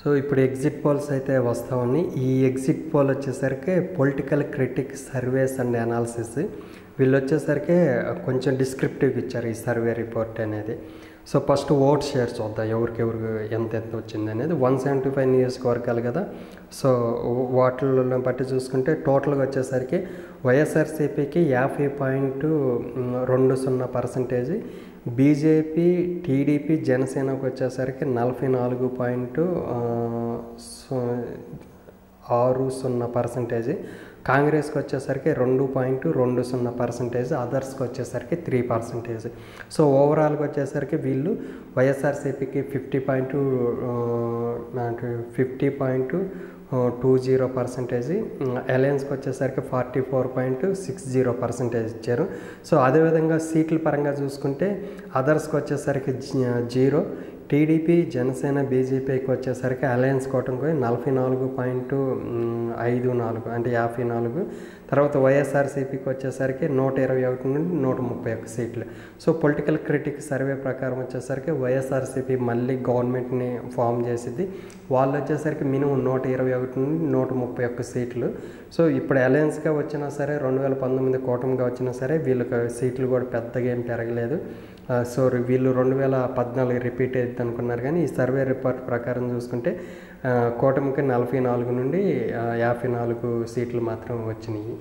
So ఇప్పుడు exit polls అయితే వస్తూ ఉన్నాయి. ఈ ఎగ్జిట్ పోల్ వచ్చేసరికి political critic surveys and analysis వీళ్ళు వచ్చేసరికి కొంచెం డిస్క్రిప్టివ్ ఇచ్చారు ఈ సర్వే రిపోర్ట్ అనేది. సో ఫస్ట్ ఓట్ షేర్ చూద్దాం, ఎవరికి ఎంత వచ్చింది అనేది. 175 నియోజకవర్గాలు కదా. సో వాటిల్లో బట్టి చూసుకుంటే టోటల్గా వచ్చేసరికి వైఎస్ఆర్సీపీకి 50.20%, బీజేపీ, టీడీపీ, జనసేనకు వచ్చేసరికి 44.60%, కాంగ్రెస్కి వచ్చేసరికి 2.20%, అదర్స్కి వచ్చేసరికి 3%. సో ఓవరాల్గా వచ్చేసరికి వీళ్ళు వైఎస్ఆర్సీపీకి 50.20%, అలయన్స్కి వచ్చేసరికి 44.60% ఇచ్చారు. సో అదేవిధంగా సీట్ల పరంగా చూసుకుంటే అదర్స్కి వచ్చేసరికి 0, టీడీపీ, జనసేన, బీజేపీకి వచ్చేసరికి అలయన్స్ కూటమికి 44.54 అంటే 54. తర్వాత వైఎస్ఆర్సీపీకి వచ్చేసరికి 121 నుండి 131 సీట్లు. సో పొలిటికల్ క్రిటిక్ సర్వే ప్రకారం వచ్చేసరికి వైఎస్ఆర్సీపీ మళ్ళీ గవర్నమెంట్ని ఫామ్ చేసింది. వాళ్ళు వచ్చేసరికి మినిమం 121 నుండి 131 సీట్లు. సో ఇప్పుడు అలయన్స్గా వచ్చినా సరే, 2019 కూటమిగా వచ్చినా సరే వీళ్ళకి సీట్లు కూడా పెద్దగా ఏం పెరగలేదు. సో వీళ్ళు 2014 రిపీట్ అవుతుంది అనుకున్నారు, కానీ ఈ సర్వే రిపోర్ట్ ప్రకారం చూసుకుంటే కూటమికి 44 నుండి 54 సీట్లు మాత్రం వచ్చినాయి.